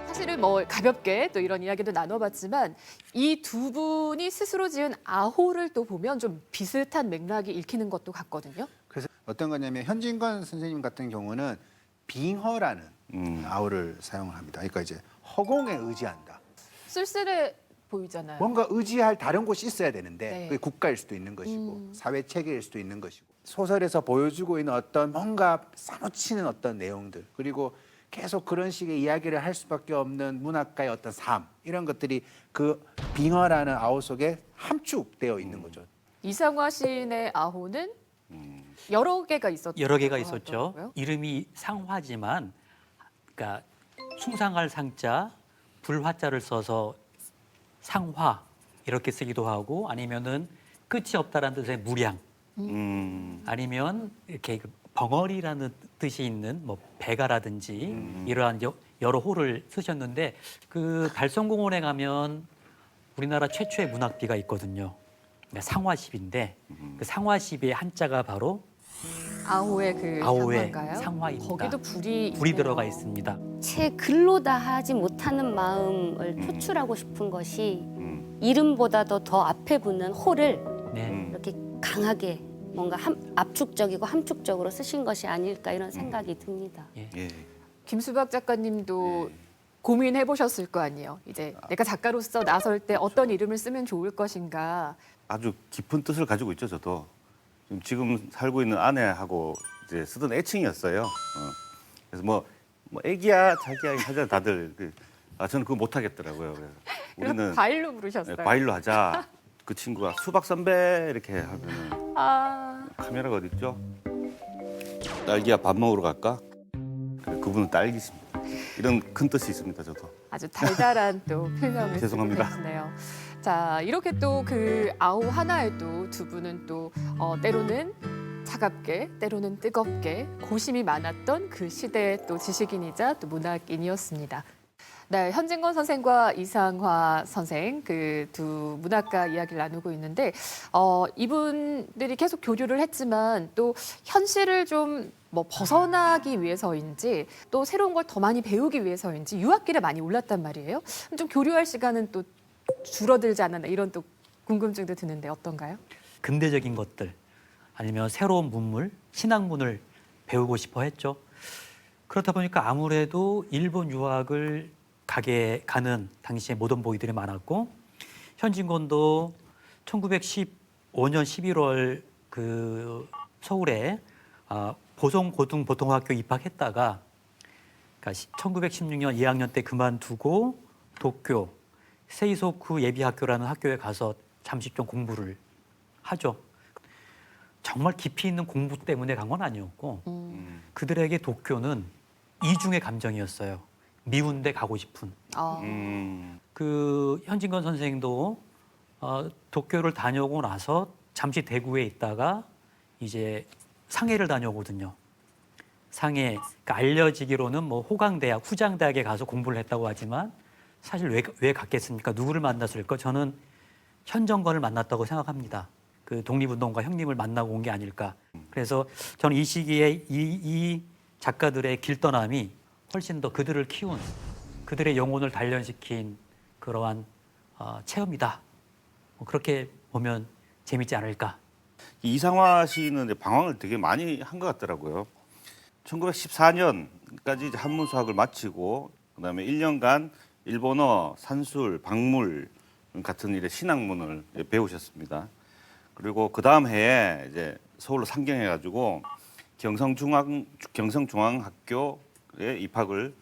사실은 뭐 가볍게 또 이런 이야기도 나눠봤지만 이 두 분이 스스로 지은 아호를 또 보면 좀 비슷한 맥락이 읽히는 것도 같거든요. 그래서 어떤 거냐면 현진건 선생님 같은 경우는 빙허라는 아우를 사용을 합니다. 그러니까 이제 허공에 의지한다. 쓸쓸해 보이잖아요. 뭔가 의지할 다른 곳이 있어야 되는데 네. 그게 국가일 수도 있는 것이고 사회 체계일 수도 있는 것이고 소설에서 보여주고 있는 어떤 뭔가 사무치는 어떤 내용들 그리고 계속 그런 식의 이야기를 할 수밖에 없는 문학가의 어떤 삶 이런 것들이 그 빙허라는 아우 속에 함축되어 있는 거죠. 이상화 시인의 아호는 여러 개가 있었죠. 여러 개가 있었죠. 이름이 상화지만, 그러니까 숭상할 상자, 불화자를 써서 상화 이렇게 쓰기도 하고, 아니면은 끝이 없다라는 뜻의 무량, 아니면 이렇게 벙어리라는 뜻이 있는 뭐 배가라든지 이러한 여러 호를 쓰셨는데, 그 달성공원에 가면 우리나라 최초의 문학비가 있거든요. 상화십인데 그 상화십의 한자가 바로 아호의 그 아호의 상화인가요? 상화입니다. 거기도 불이 들어가 있습니다. 제 글로 다 하지 못하는 마음을 표출하고 싶은 것이 이름보다도 더 앞에 붙는 호를 네. 이렇게 강하게 뭔가 압축적이고 함축적으로 쓰신 것이 아닐까 이런 생각이 듭니다. 예. 김수박 작가님도 고민해 보셨을 거 아니에요. 이제 내가 작가로서 나설 때 어떤 이름을 쓰면 좋을 것인가. 아주 깊은 뜻을 가지고 있죠, 저도. 지금 살고 있는 아내하고 이제 쓰던 애칭이었어요. 그래서 뭐 애기야, 자기야 하잖아요, 다들. 저는 그거 못 하겠더라고요. 그래서 우리는 과일로 부르셨어요. 과일로 하자. 그 친구가 수박 선배 이렇게 하면은 카메라가 어디 있죠? 딸기야 밥 먹으러 갈까? 그분은 딸기십니다. 이런 큰 뜻이 있습니다, 저도. 아주 달달한 또 표현을 죄송합니다. 쓰고 계시네요. 자, 이렇게 또 그 아우 하나에도 두 분은 또 때로는 차갑게, 때로는 뜨겁게 고심이 많았던 그 시대의 또 지식인이자 또 문학인이었습니다. 네, 현진건 선생과 이상화 선생 그 두 문학가 이야기를 나누고 있는데 이분들이 계속 교류를 했지만 또 현실을 좀 뭐 벗어나기 위해서인지 또 새로운 걸 더 많이 배우기 위해서인지 유학길에 많이 올랐단 말이에요. 좀 교류할 시간은 또 줄어들지 않았나 이런 또 궁금증도 드는데 어떤가요? 근대적인 것들 아니면 새로운 문물, 신학문을 배우고 싶어 했죠. 그렇다 보니까 아무래도 일본 유학을 가는 당시에 모던보이들이 많았고 현진건도 1915년 11월 그 서울에 보성고등보통학교 입학했다가 그러니까 1916년 2학년 때 그만두고 도쿄 세이소쿠 예비학교라는 학교에 가서 잠시 좀 공부를 하죠. 정말 깊이 있는 공부 때문에 간 건 아니었고 그들에게 도쿄는 이중의 감정이었어요. 미운데 가고 싶은. 그 현진건 선생도 도쿄를 다녀오고 나서 잠시 대구에 있다가 이제 상해를 다녀오거든요. 상해, 그러니까 알려지기로는 뭐 호강대학, 후장대학에 가서 공부를 했다고 하지만 사실 왜 갔겠습니까? 누구를 만났을까? 저는 현정건을 만났다고 생각합니다. 그 독립운동가 형님을 만나고 온 게 아닐까. 그래서 저는 이 시기에 이 작가들의 길떠남이 훨씬 더 그들을 키운, 그들의 영혼을 단련시킨 그러한 체험이다. 그렇게 보면 재밌지 않을까. 이상화 시인은 이제 방황을 되게 많이 한 것 같더라고요. 1914년까지 한문 수학을 마치고 그다음에 1년간 일본어, 산술, 박물 같은 일의 신학문을 배우셨습니다. 그리고 그 다음 해에 이제 서울로 상경해가지고 경성중앙학교에 입학을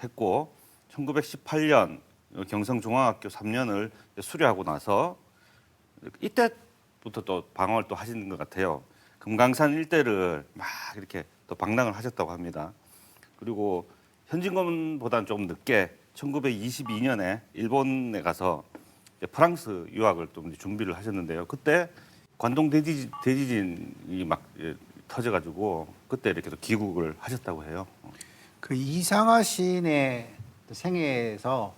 했고 1918년 경성중앙학교 3년을 수료하고 나서 이때부터 또 방황을 또 하시는 것 같아요. 금강산 일대를 막 이렇게 또 방랑을 하셨다고 합니다. 그리고 현진건보다는 좀 늦게 1922년에 일본에 가서 이제 프랑스 유학을 좀 준비를 하셨는데요. 그때 관동 대지진이 막 터져가지고 그때 이렇게 또 귀국을 하셨다고 해요. 그 이상화 시인의 생애에서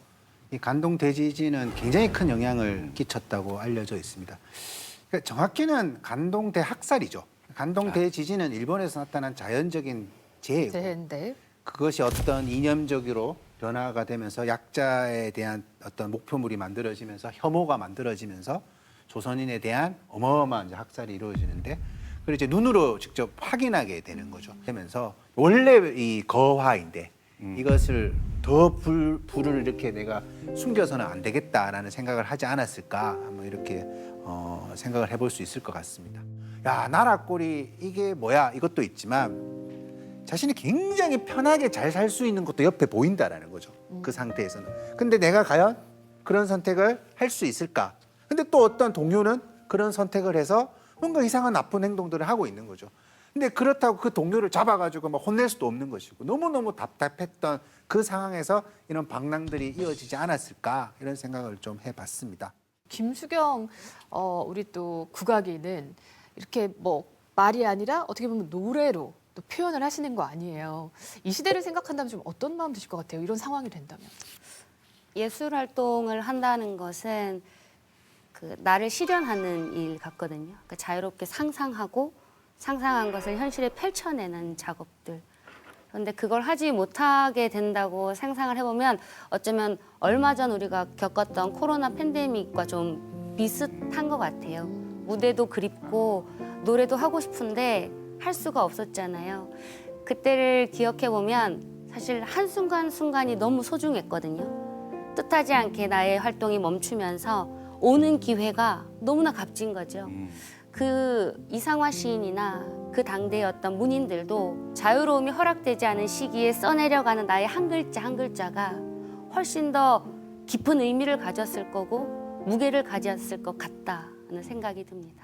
이 관동 대지진은 굉장히 큰 영향을 끼쳤다고 알려져 있습니다. 그러니까 정확히는 관동 대학살이죠. 관동 대지진은 일본에서 나타난 자연적인 재해고 재해인데. 그것이 어떤 이념적으로 변화가 되면서 약자에 대한 어떤 목표물이 만들어지면서 혐오가 만들어지면서 조선인에 대한 어마어마한 이제 학살이 이루어지는데 그걸 이제 눈으로 직접 확인하게 되는 거죠. 되면서 원래 이 거화인데 이것을 더 불을 이렇게 내가 숨겨서는 안 되겠다라는 생각을 하지 않았을까 한번 이렇게 생각을 해볼 수 있을 것 같습니다. 야, 나라 꼴이 이게 뭐야 이것도 있지만 자신이 굉장히 편하게 잘 살 수 있는 것도 옆에 보인다라는 거죠. 그 상태에서는. 근데 내가 과연 그런 선택을 할 수 있을까? 근데 또 어떤 동료는 그런 선택을 해서 뭔가 이상한 나쁜 행동들을 하고 있는 거죠. 근데 그렇다고 그 동료를 잡아가지고 막 혼낼 수도 없는 것이고 너무너무 답답했던 그 상황에서 이런 방랑들이 이어지지 않았을까 이런 생각을 좀 해봤습니다. 김수경 우리 또 국악인은 이렇게 뭐 말이 아니라 어떻게 보면 노래로 또 표현을 하시는 거 아니에요. 이 시대를 생각한다면 좀 어떤 마음 드실 것 같아요? 이런 상황이 된다면. 예술 활동을 한다는 것은 그 나를 실현하는 일 같거든요. 그러니까 자유롭게 상상하고 상상한 것을 현실에 펼쳐내는 작업들. 그런데 그걸 하지 못하게 된다고 상상을 해보면 어쩌면 얼마 전 우리가 겪었던 코로나 팬데믹과 좀 비슷한 것 같아요. 무대도 그립고 노래도 하고 싶은데 할 수가 없었잖아요. 그때를 기억해 보면 사실 한순간순간이 너무 소중했거든요. 뜻하지 않게 나의 활동이 멈추면서 오는 기회가 너무나 값진 거죠. 그 이상화 시인이나 그 당대의 어떤 문인들도 자유로움이 허락되지 않은 시기에 써내려가는 나의 한 글자 한 글자가 훨씬 더 깊은 의미를 가졌을 거고 무게를 가졌을 것 같다는 생각이 듭니다.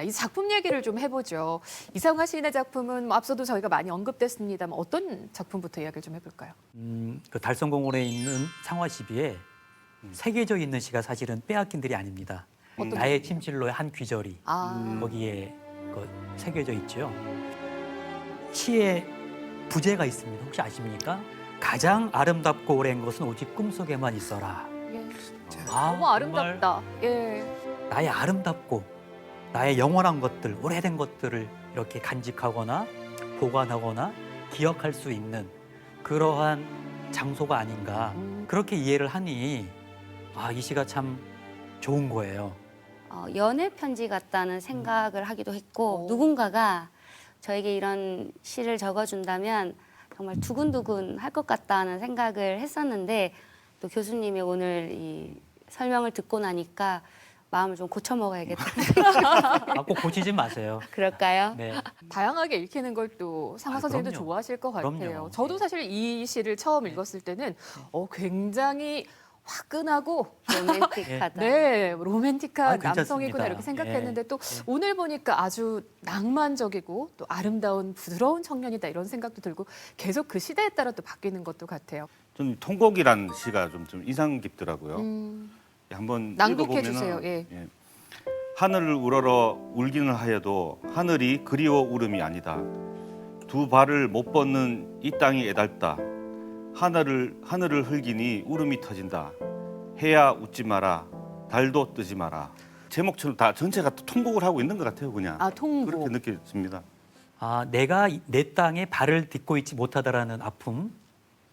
이 작품 얘기를 좀 해보죠. 이상화 시인의 작품은 뭐 앞서도 저희가 많이 언급됐습니다만 어떤 작품부터 이야기를 좀 해볼까요? 그 달성공원에 있는 상화시비에 새겨져 있는 시가 사실은 빼앗긴 들이 아닙니다. 나의 침실로의 한 귀절이 거기에 새겨져 있죠. 시에 부제가 있습니다. 혹시 아십니까? 가장 아름답고 오랜 것은 오직 꿈속에만 있어라. 예. 아, 너무 아름답다. 예. 나의 아름답고 나의 영원한 것들, 오래된 것들을 이렇게 간직하거나 보관하거나 기억할 수 있는 그러한 장소가 아닌가. 그렇게 이해를 하니 이 시가 참 좋은 거예요. 연애 편지 같다는 생각을 하기도 했고 누군가가 저에게 이런 시를 적어준다면 정말 두근두근 할 것 같다는 생각을 했었는데 또 교수님의 오늘 이 설명을 듣고 나니까 마음을 좀 고쳐 먹어야겠다. 꼭 고치지 마세요. 그럴까요? 네. 다양하게 읽히는 걸 또 상화 선생님도 그럼요. 좋아하실 것 같아요. 그럼요. 저도 사실 이 시를 처음 읽었을 때는 굉장히 화끈하고 로맨틱하다. 네, 로맨틱한 괜찮습니다. 남성이구나 이렇게 생각했는데 또 오늘 보니까 아주 낭만적이고 또 아름다운 부드러운 청년이다 이런 생각도 들고 계속 그 시대에 따라 또 바뀌는 것도 같아요. 좀 통곡이라는 시가 좀 인상 깊더라고요. 한번 낭독해 읽어보면은, 주세요. 예. 하늘을 우러러 울기는 하여도 하늘이 그리워 울음이 아니다. 두 발을 못 뻗는 이 땅이 애달다. 하늘을 흘기니 울음이 터진다. 해야 웃지 마라. 달도 뜨지 마라. 제목처럼 다 전체가 또 통곡을 하고 있는 것 같아요, 그냥. 통곡. 그렇게 느껴집니다. 내가 내 땅에 발을 딛고 있지 못하다라는 아픔,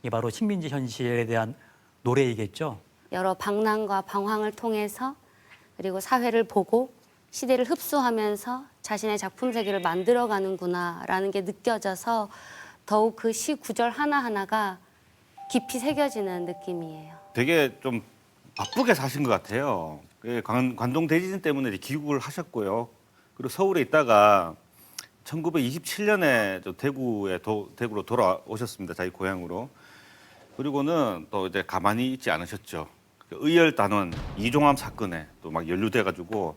이 바로 식민지 현실에 대한 노래이겠죠. 여러 방랑과 방황을 통해서 그리고 사회를 보고 시대를 흡수하면서 자신의 작품 세계를 만들어가는구나라는 게 느껴져서 더욱 그 시 구절 하나하나가 깊이 새겨지는 느낌이에요. 되게 좀 바쁘게 사신 것 같아요. 관동 대지진 때문에 이제 귀국을 하셨고요. 그리고 서울에 있다가 1927년에 대구로 돌아오셨습니다. 자기 고향으로. 그리고는 또 이제 가만히 있지 않으셨죠. 의열단원 이종함 사건에 또 막 연루돼가지고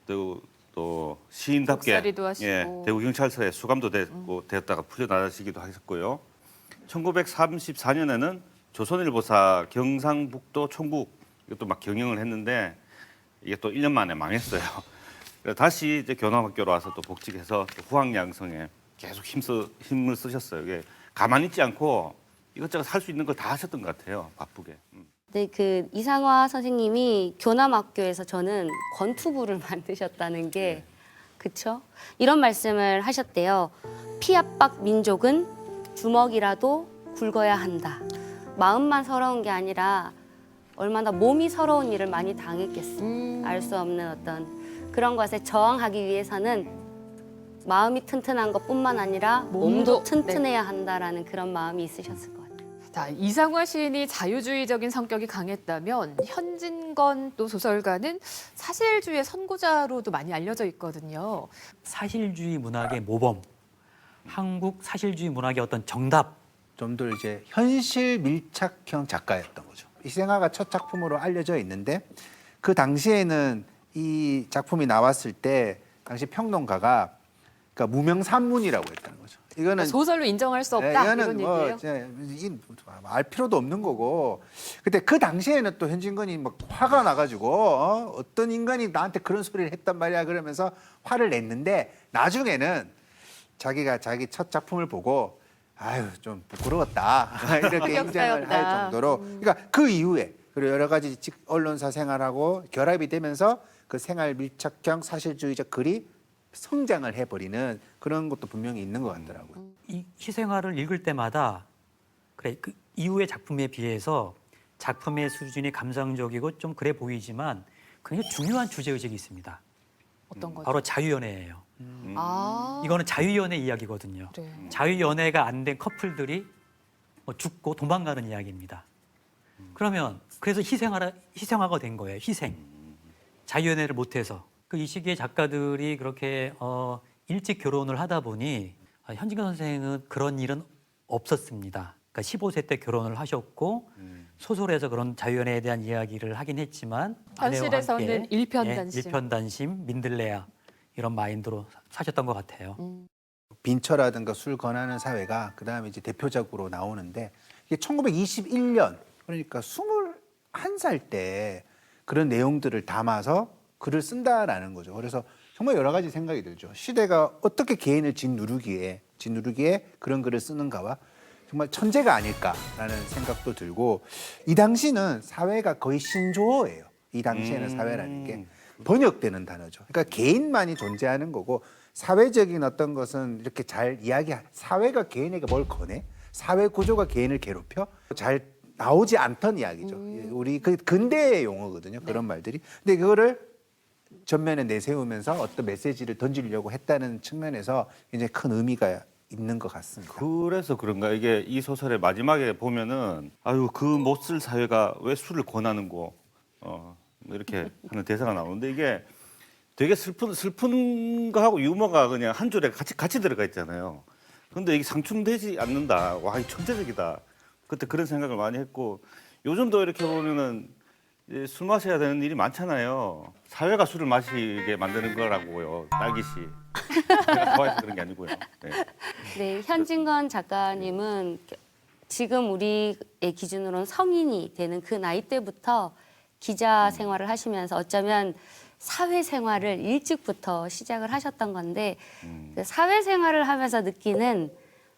또 또 시인답게 목살이도 하시고. 대구 경찰서에 수감도 되었다가 풀려나시기도 하셨고요. 1934년에는 조선일보사 경상북도 총국 이것도 막 경영을 했는데 이게 또 1년 만에 망했어요. 그래서 다시 이제 교남학교로 와서 또 복직해서 또 후학 양성에 계속 힘을 쓰셨어요. 이게 가만히 있지 않고 이것저것 할 수 있는 걸 다 하셨던 것 같아요. 바쁘게. 네, 그 이상화 선생님이 교남학교에서 저는 권투부를 만드셨다는 게 그쵸? 이런 말씀을 하셨대요. 피압박 민족은 주먹이라도 굵어야 한다. 마음만 서러운 게 아니라 얼마나 몸이 서러운 일을 많이 당했겠어. 알 수 없는 어떤 그런 것에 저항하기 위해서는 마음이 튼튼한 것뿐만 아니라 몸도 튼튼해야 한다라는 그런 마음이 있으셨을 것 같아요. 자, 이상화 시인이 자유주의적인 성격이 강했다면 현진건 또 소설가는 사실주의의 선구자로도 많이 알려져 있거든요. 사실주의 문학의 모범, 한국 사실주의 문학의 어떤 정답. 좀 더 이제 현실 밀착형 작가였던 거죠. 이생화가 첫 작품으로 알려져 있는데 그 당시에는 이 작품이 나왔을 때 당시 평론가가 그러니까 무명산문이라고 했다는 거죠. 이거는 소설로 인정할 수 없다 이런 얘기예요. 알 필요도 없는 거고. 근데 그 당시에는 또 현진건이 막 화가 나가지고 어떤 인간이 나한테 그런 소리를 했단 말이야 그러면서 화를 냈는데 나중에는 자기가 자기 첫 작품을 보고 아유 좀 부끄러웠다 이렇게 인정을 할 정도로 그러니까 그 이후에 그리고 여러 가지 언론사 생활하고 결합이 되면서 그 생활 밀착형 사실주의적 글이 성장을 해버리는 그런 것도 분명히 있는 것 같더라고요. 이 희생화를 읽을 때마다 그래 그 이후의 작품에 비해서 작품의 수준이 감상적이고 좀 그래 보이지만 굉장히 중요한 주제 의식이 있습니다. 어떤 거죠? 바로 자유연애예요. 아, 이거는 자유연애 이야기거든요. 그래. 자유연애가 안 된 커플들이 뭐 죽고 도망가는 이야기입니다. 그러면 그래서 희생화가 된 거예요. 희생. 자유연애를 못해서. 그 이 시기에 작가들이 그렇게 일찍 결혼을 하다 보니 현진건 선생은 그런 일은 없었습니다. 그러니까 15세 때 결혼을 하셨고 소설에서 그런 자유연애에 대한 이야기를 하긴 했지만 현실에서는 일편단심. 일편단심, 민들레야 이런 마인드로 사셨던 것 같아요. 빈처라든가 술 권하는 사회가 그다음에 이제 대표적으로 나오는데 이게 1921년 그러니까 21살 때 그런 내용들을 담아서 글을 쓴다라는 거죠. 그래서 정말 여러 가지 생각이 들죠. 시대가 어떻게 개인을 짓누르기에 그런 글을 쓰는가와 정말 천재가 아닐까라는 생각도 들고 이 당시는 사회가 거의 신조어예요. 이 당시에는 사회라는 게 번역되는 단어죠. 그러니까 개인만이 존재하는 거고 사회적인 어떤 것은 이렇게 잘 사회가 개인에게 뭘 거네? 사회 구조가 개인을 괴롭혀? 잘 나오지 않던 이야기죠. 우리 그 근대의 용어거든요. 그런 말들이. 근데 그거를 전면에 내세우면서 어떤 메시지를 던지려고 했다는 측면에서 굉장히 큰 의미가 있는 것 같습니다. 그래서 그런가 이게 이 소설의 마지막에 보면은 아유 그 못 쓸 사회가 왜 술을 권하는고 이렇게 하는 대사가 나오는데 이게 되게 슬픈 거하고 유머가 그냥 한 줄에 같이 들어가 있잖아요. 근데 이게 상충되지 않는다. 와, 이 천재적이다. 그때 그런 생각을 많이 했고 요즘도 이렇게 보면은 이제 술 마셔야 되는 일이 많잖아요. 사회가 술을 마시게 만드는 거라고요. 딸기씨. 제가 좋아해서 그런 게 아니고요. 네. 네, 현진건 작가님은 지금 우리의 기준으로는 성인이 되는 그 나이 때부터 기자 생활을 하시면서 어쩌면 사회생활을 일찍부터 시작을 하셨던 건데 그 사회생활을 하면서 느끼는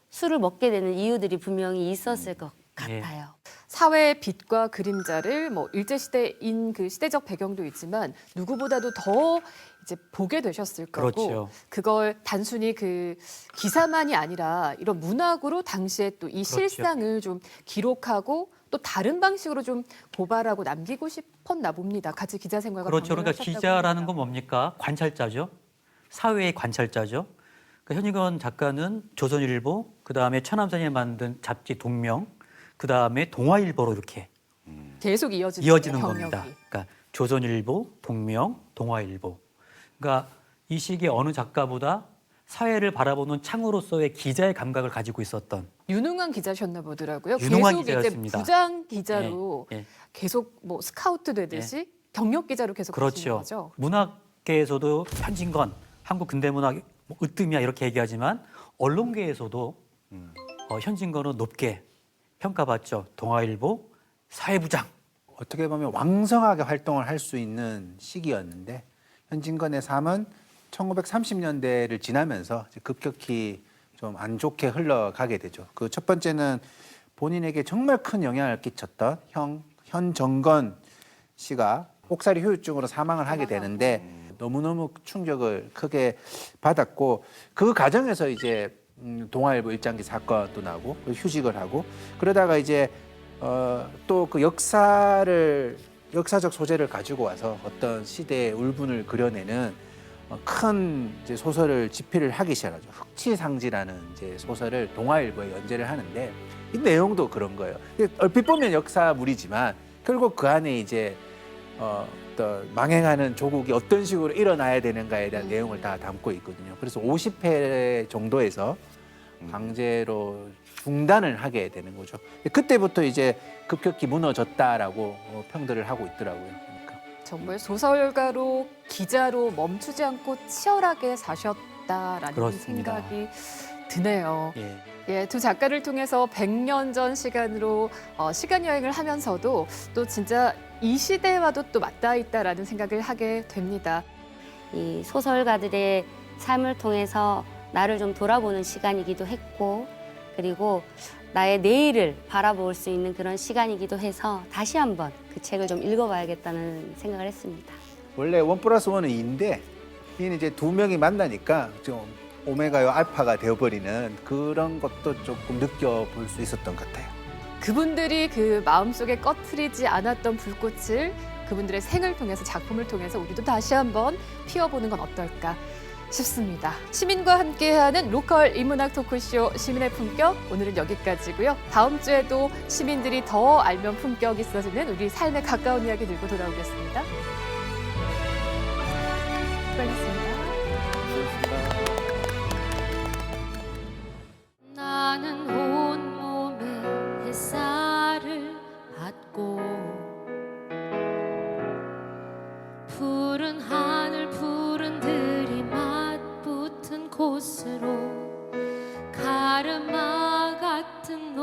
술을 먹게 되는 이유들이 분명히 있었을 것 같아요. 사회의 빛과 그림자를 뭐 일제시대인 그 시대적 배경도 있지만 누구보다도 더 이제 보게 되셨을 거고 그렇죠. 그걸 단순히 그 기사만이 아니라 이런 문학으로 당시에 또 이 그렇죠. 실상을 좀 기록하고 또 다른 방식으로 좀 고발하고 남기고 싶었나 봅니다. 같이 기자 생활과 그렇죠. 그러니까 방문을 하셨다고 기자라는 합니다. 건 뭡니까? 관찰자죠. 사회의 관찰자죠. 그러니까 현진건 작가는 조선일보, 그다음에 천암선이 만든 잡지 동명, 그다음에 동아일보로 이렇게 계속 이어지는 병력이. 겁니다. 그러니까 조선일보, 동명, 동아일보. 그러니까 이 시기에 어느 작가보다 사회를 바라보는 창으로서의 기자의 감각을 가지고 있었던 유능한 기자셨나 보더라고요. 유능한 계속 기자였습니다. 이제 부장 기자로 예, 예. 계속 뭐 스카우트 되듯이 경력 기자로 계속 가신 그렇죠. 거죠. 문학 학계에서도 현진건, 한국 근대문학 뭐 으뜸이야 이렇게 얘기하지만 언론계에서도 현진건은 높게 평가받죠. 동아일보, 사회부장. 어떻게 보면 왕성하게 활동을 할 수 있는 시기였는데 현진건의 삶은 1930년대를 지나면서 이제 급격히 좀 안 좋게 흘러가게 되죠. 그 첫 번째는 본인에게 정말 큰 영향을 끼쳤던 현정건 씨가 옥살이 후유증으로 사망을 하게 되는데 너무너무 충격을 크게 받았고 그 과정에서 이제 동아일보 일장기 사건도 나고 휴직을 하고 그러다가 이제 또 그 역사적 소재를 가지고 와서 어떤 시대의 울분을 그려내는 큰 이제 소설을 집필을 하기 시작하죠. 흑치상지라는 이제 소설을 동아일보에 연재를 하는데 이 내용도 그런 거예요. 얼핏 보면 역사물이지만 결국 그 안에 이제 어떤 망해가는 조국이 어떤 식으로 일어나야 되는가에 대한 내용을 다 담고 있거든요. 그래서 50회 정도에서 강제로 중단을 하게 되는 거죠. 그때부터 이제 급격히 무너졌다라고 평들을 하고 있더라고요. 그러니까. 정말 소설가로 기자로 멈추지 않고 치열하게 사셨다라는 그렇습니다. 생각이 드네요. 예. 예, 두 작가를 통해서 100년 전 시간으로 시간 여행을 하면서도 또 진짜 이 시대와도 또 맞닿아 있다라는 생각을 하게 됩니다. 이 소설가들의 삶을 통해서 나를 좀 돌아보는 시간이기도 했고 그리고 나의 내일을 바라볼 수 있는 그런 시간이기도 해서 다시 한번 그 책을 좀 읽어봐야겠다는 생각을 했습니다. 원래 1+1은 2인데 이는 이제 두 명이 만나니까 좀 오메가와 알파가 되어버리는 그런 것도 조금 느껴볼 수 있었던 것 같아요. 그분들이 그 마음속에 꺼트리지 않았던 불꽃을 그분들의 생을 통해서 작품을 통해서 우리도 다시 한번 피워보는 건 어떨까 싶습니다. 시민과 함께하는 로컬 인문학 토크쇼 시민의 품격 오늘은 여기까지고요. 다음 주에도 시민들이 더 알면 품격 있어지는 우리 삶에 가까운 이야기 들고 돌아오겠습니다. 수고하셨습니다. 나는 온몸에 햇살을 받고 푸른 하늘 푸른 들이 맞붙은 곳으로 가르마 같은